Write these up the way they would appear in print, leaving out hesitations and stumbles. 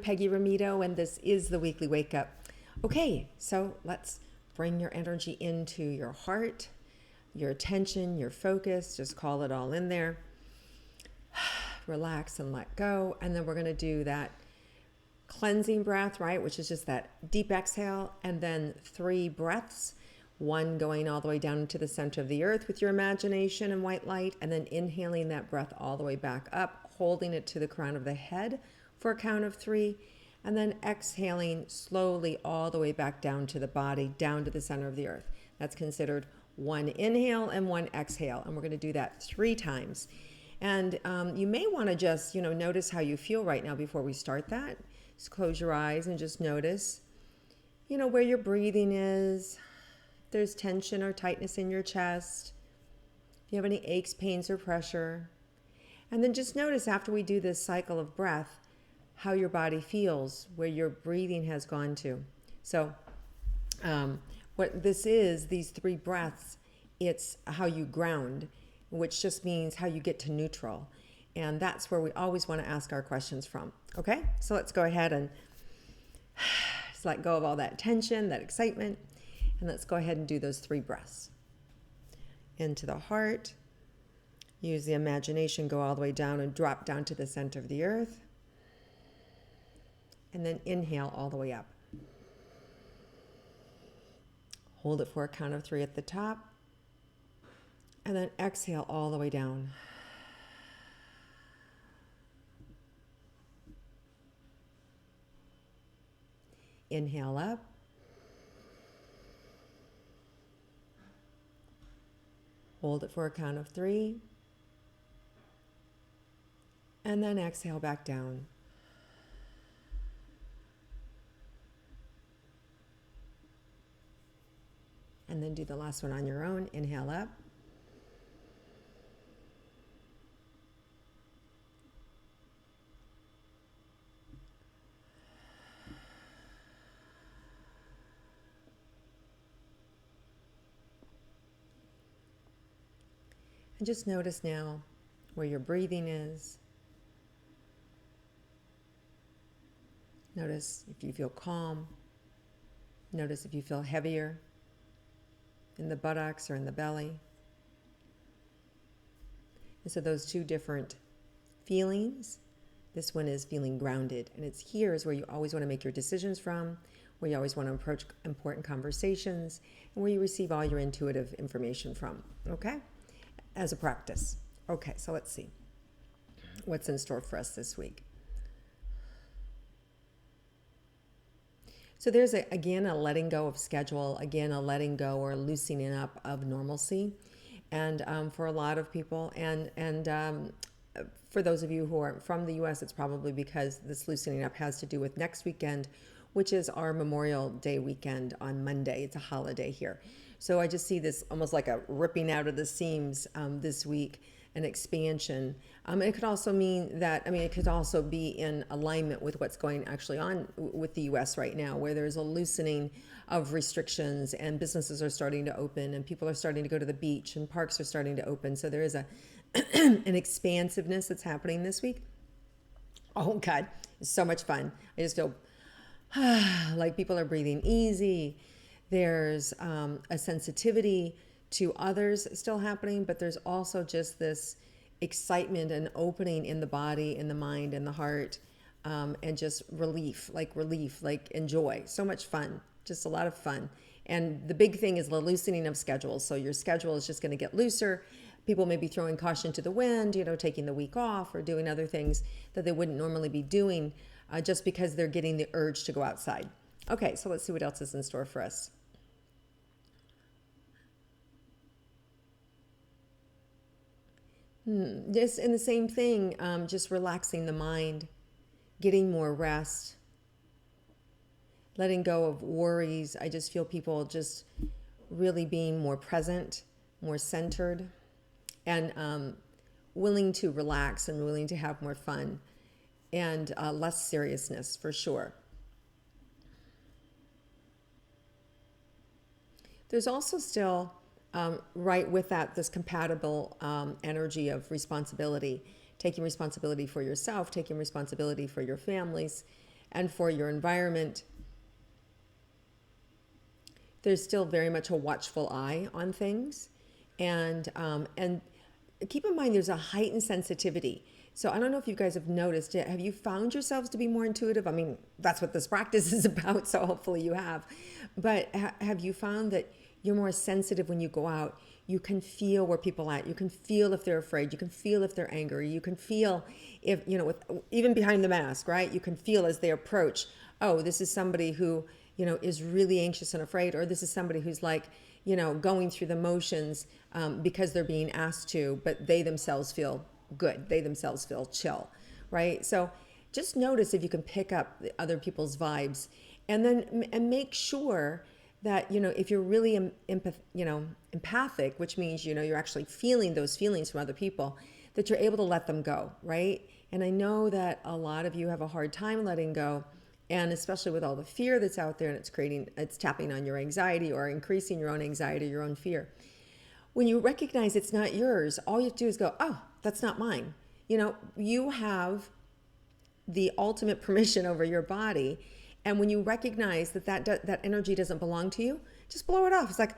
Peggy Rometo, and this is the Weekly Wake Up. Okay, so let's bring your energy into your heart, your attention, your focus. Just call it all in there. Relax and let go. And then we're going to do that cleansing breath, right? Which is just that deep exhale, and then 3 breaths. 1 going all the way down into the center of the earth with your imagination and white light, and then inhaling that breath all the way back up, holding it to the crown of the head for a count of 3, and then exhaling slowly all the way back down to the body, down to the center of the earth. That's considered 1 inhale and 1 exhale, and we're going to do that 3 times. And you may want to just, notice how you feel right now before we start that. Just close your eyes and just notice, where your breathing is. If there's tension or tightness in your chest. If you have any aches, pains, or pressure. And then just notice after we do this cycle of breath, how your body feels, where your breathing has gone to. So what this is, these 3 breaths, it's how you ground, which just means how you get to neutral. And that's where we always want to ask our questions from. Okay, so let's go ahead and just let go of all that tension, that excitement, and let's go ahead and do those 3 breaths. Into the heart, use the imagination, go all the way down and drop down to the center of the earth. And then inhale all the way up. Hold it for a count of 3 at the top. And then exhale all the way down. Inhale up. Hold it for a count of 3. And then exhale back down. And then do the last one on your own. Inhale up. And just notice now where your breathing is. Notice if you feel calm. Notice if you feel heavier in the buttocks or in the belly. And so those 2 different feelings, this one is feeling grounded. And it's here is where you always want to make your decisions from, where you always want to approach important conversations, and where you receive all your intuitive information from, okay? As a practice. Okay, so let's see what's in store for us this week. So there's, again, a letting go of schedule, again, a letting go or loosening up of normalcy. And for a lot of people, and for those of you who are from the U.S., it's probably because this loosening up has to do with next weekend, which is our Memorial Day weekend on Monday. It's a holiday here. So I just see this almost like a ripping out of the seams this week, an expansion. It could also mean that, it could also be in alignment with what's going actually on with the U.S. right now, where there's a loosening of restrictions and businesses are starting to open and people are starting to go to the beach and parks are starting to open. So there is an expansiveness that's happening this week. Oh God, it's so much fun. I just feel like people are breathing easy. There's a sensitivity to others still happening, but there's also just this excitement and opening in the body, in the mind, in the heart, and just relief, like enjoy. So much fun, just a lot of fun. And the big thing is the loosening of schedules. So your schedule is just going to get looser. People may be throwing caution to the wind, taking the week off or doing other things that they wouldn't normally be doing just because they're getting the urge to go outside. Okay, so let's see what else is in store for us. Just in the same thing, just relaxing the mind, getting more rest, letting go of worries. I just feel people just really being more present, more centered, and willing to relax and willing to have more fun and less seriousness for sure. There's also still right with that, this compatible energy of responsibility, taking responsibility for yourself, taking responsibility for your families, and for your environment, there's still very much a watchful eye on things. And keep in mind there's a heightened sensitivity. So I don't know if you guys have noticed it. Have you found yourselves to be more intuitive? I mean, that's what this practice is about, so hopefully you have. But have you found that you're more sensitive when you go out? You can feel where people are at. You can feel if they're afraid. You can feel if they're angry. You can feel if, even behind the mask, right? You can feel as they approach, oh, this is somebody who, is really anxious and afraid, or this is somebody who's like, going through the motions because they're being asked to, but they themselves feel good. They themselves feel chill, right? So just notice if you can pick up the other people's vibes, and make sure that, if you're really empathic, which means, you're actually feeling those feelings from other people, that you're able to let them go, right? And I know that a lot of you have a hard time letting go. And especially with all the fear that's out there, and it's tapping on your anxiety or increasing your own anxiety, your own fear. When you recognize it's not yours, all you have to do is go, oh, that's not mine. You have the ultimate permission over your body. And when you recognize that energy doesn't belong to you, just blow it off. It's like,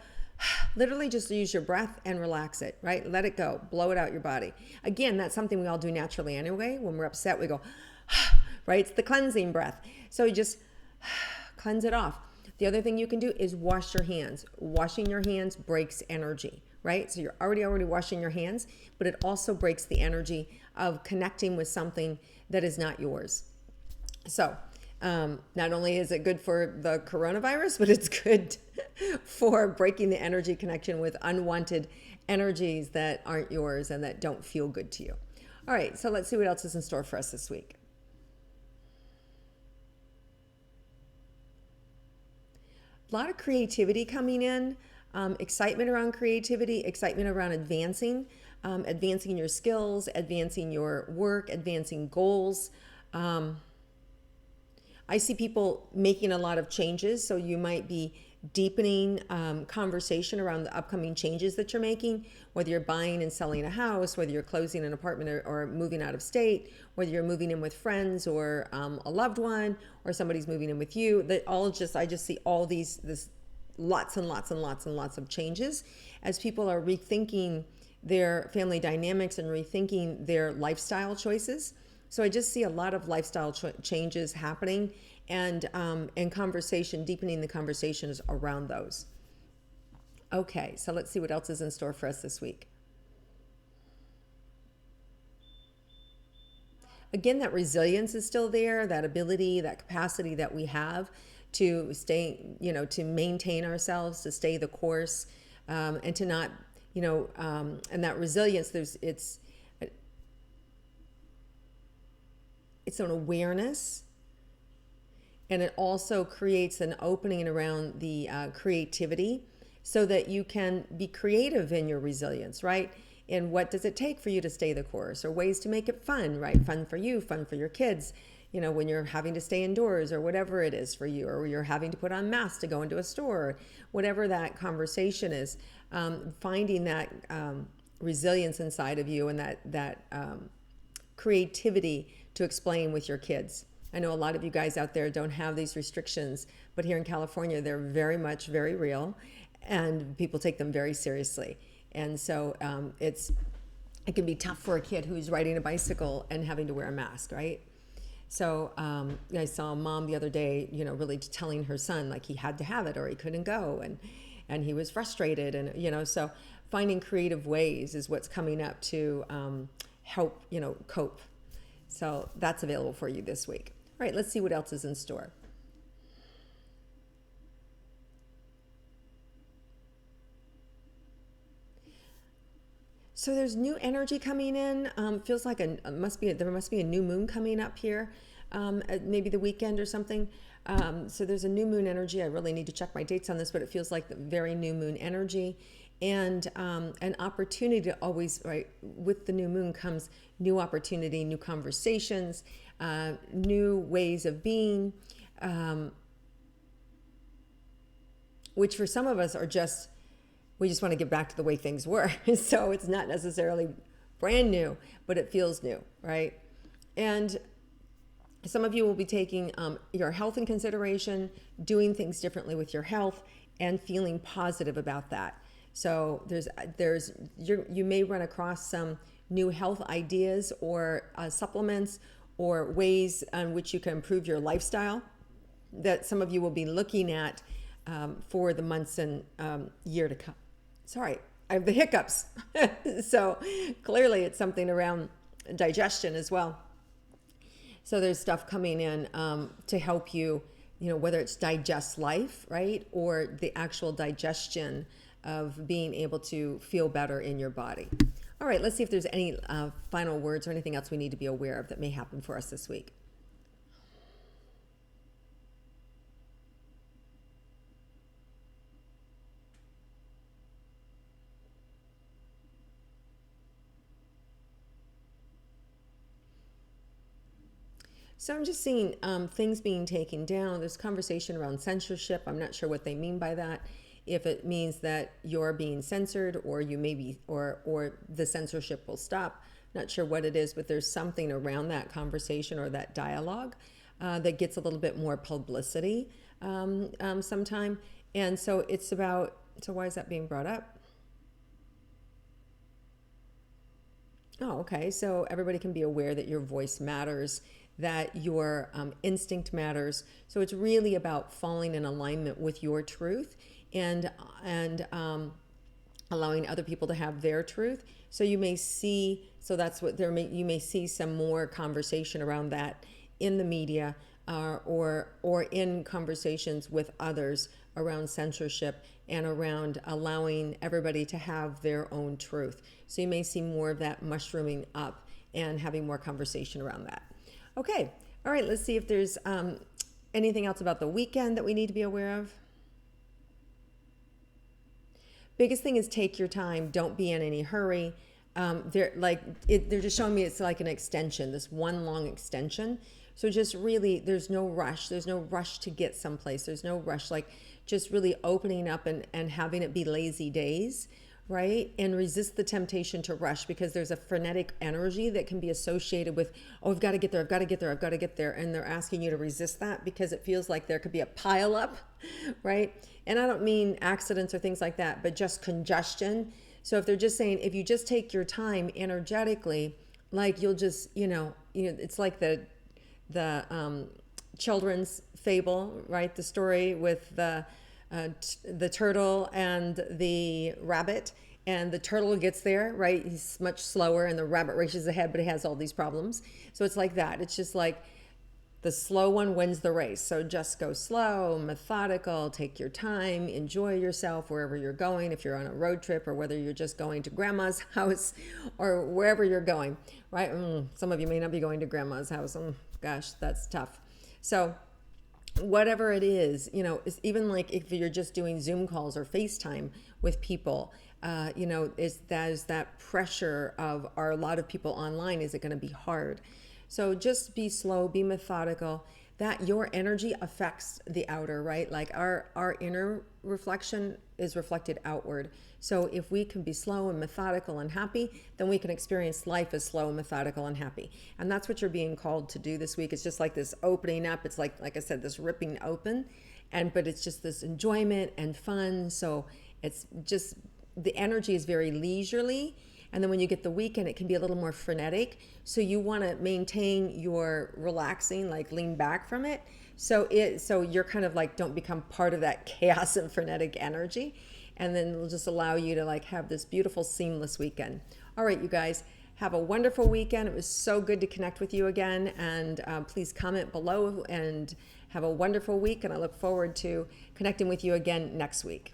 literally just use your breath and relax it, right? Let it go, blow it out your body. Again, that's something we all do naturally anyway. When we're upset, we go, right? It's the cleansing breath. So you just cleanse it off. The other thing you can do is wash your hands. Washing your hands breaks energy, right? So you're already washing your hands, but it also breaks the energy of connecting with something that is not yours. So not only is it good for the coronavirus, but it's good for breaking the energy connection with unwanted energies that aren't yours and that don't feel good to you. All right, so let's see what else is in store for us this week. A lot of creativity coming in, excitement around creativity, excitement around advancing your skills, advancing your work, advancing goals. I see people making a lot of changes, so you might be deepening conversation around the upcoming changes that you're making, whether you're buying and selling a house, whether you're closing an apartment or moving out of state, whether you're moving in with friends or a loved one, or somebody's moving in with you. I just see all this lots and lots and lots and lots of changes as people are rethinking their family dynamics and rethinking their lifestyle choices. So I just see a lot of lifestyle changes happening, and conversation, deepening the conversations around those. Okay, so let's see what else is in store for us this week. Again, that resilience is still there, that ability, that capacity that we have to stay, to maintain ourselves, to stay the course, and to not, and that resilience, it's an awareness, and it also creates an opening around the creativity so that you can be creative in your resilience, right? And what does it take for you to stay the course, or ways to make it fun, right? Fun for you, fun for your kids, when you're having to stay indoors or whatever it is for you, or you're having to put on masks to go into a store, whatever that conversation is, finding that resilience inside of you and that creativity to explain with your kids. I know a lot of you guys out there don't have these restrictions, but here in California, they're very real, and people take them very seriously. And so it can be tough for a kid who's riding a bicycle and having to wear a mask, right? So I saw a mom the other day, really telling her son like he had to have it or he couldn't go, and he was frustrated, and so finding creative ways is what's coming up to help cope. So that's available for you this week. All right, let's see what else is in store. So there's new energy coming in. Feels like there must be a new moon coming up here, maybe the weekend or something. So there's a new moon energy. I really need to check my dates on this, but it feels like the very new moon energy, and an opportunity to always, right, with the new moon comes new opportunity, new conversations, new ways of being, which for some of us are just, we just want to get back to the way things were. So it's not necessarily brand new, but it feels new, right? And Some of you will be taking your health in consideration, doing things differently with your health, and feeling positive about that. So you may run across some new health ideas or supplements or ways on which you can improve your lifestyle that some of you will be looking at for the months and year to come. Sorry, I have the hiccups. So clearly it's something around digestion as well. So there's stuff coming in to help you, whether it's digest life, right? Or the actual digestion of being able to feel better in your body. All right, let's see if there's any final words or anything else we need to be aware of that may happen for us this week. So I'm just seeing things being taken down. There's conversation around censorship. I'm not sure what they mean by that. If it means that you're being censored, or you may be, or the censorship will stop. Not sure what it is, but there's something around that conversation or that dialogue that gets a little bit more publicity sometime. And so it's about. So why is that being brought up? Oh, okay. So everybody can be aware that your voice matters, that your instinct matters. So it's really about falling in alignment with your truth and allowing other people to have their truth. So you may see, so that's what you may see some more conversation around that in the media or in conversations with others around censorship and around allowing everybody to have their own truth. So you may see more of that mushrooming up and having more conversation around that. Okay, all right, let's see if there's anything else about the weekend that we need to be aware of. Biggest thing is take your time. Don't be in any hurry. They're just showing me it's like an extension, this one long extension. So just really, there's no rush. There's no rush to get someplace. There's no rush, like just really opening up and having it be lazy days, right? And resist the temptation to rush, because there's a frenetic energy that can be associated with, oh, I've got to get there, I've got to get there, I've got to get there. And they're asking you to resist that because it feels like there could be a pile up, right? And I don't mean accidents or things like that, but just congestion. So if they're just saying, if you just take your time energetically, like you'll just, it's like the children's fable, right? The story with the turtle and the rabbit, and the turtle gets there, right? He's much slower and the rabbit races ahead, but he has all these problems. So it's like that. It's just like the slow one wins the race. So just go slow, methodical, take your time, enjoy yourself wherever you're going. If you're on a road trip, or whether you're just going to grandma's house or wherever you're going, right? Some of you may not be going to grandma's house. Gosh, that's tough. So whatever it is, it's even like if you're just doing Zoom calls or FaceTime with people, is that pressure of, are a lot of people online? Is it going to be hard? So just be slow, be methodical. That your energy affects the outer, right? Like our inner reflection is reflected outward. So if we can be slow and methodical and happy, then we can experience life as slow, methodical, and happy. And that's what you're being called to do this week. It's just like this opening up. It's like I said, this ripping open, but it's just this enjoyment and fun. So it's just, the energy is very leisurely. And then when you get the weekend, it can be a little more frenetic. So you want to maintain your relaxing, like lean back from it. So you're kind of like, don't become part of that chaos and frenetic energy. And then it'll just allow you to like have this beautiful, seamless weekend. All right, you guys, have a wonderful weekend. It was so good to connect with you again. And please comment below and have a wonderful week. And I look forward to connecting with you again next week.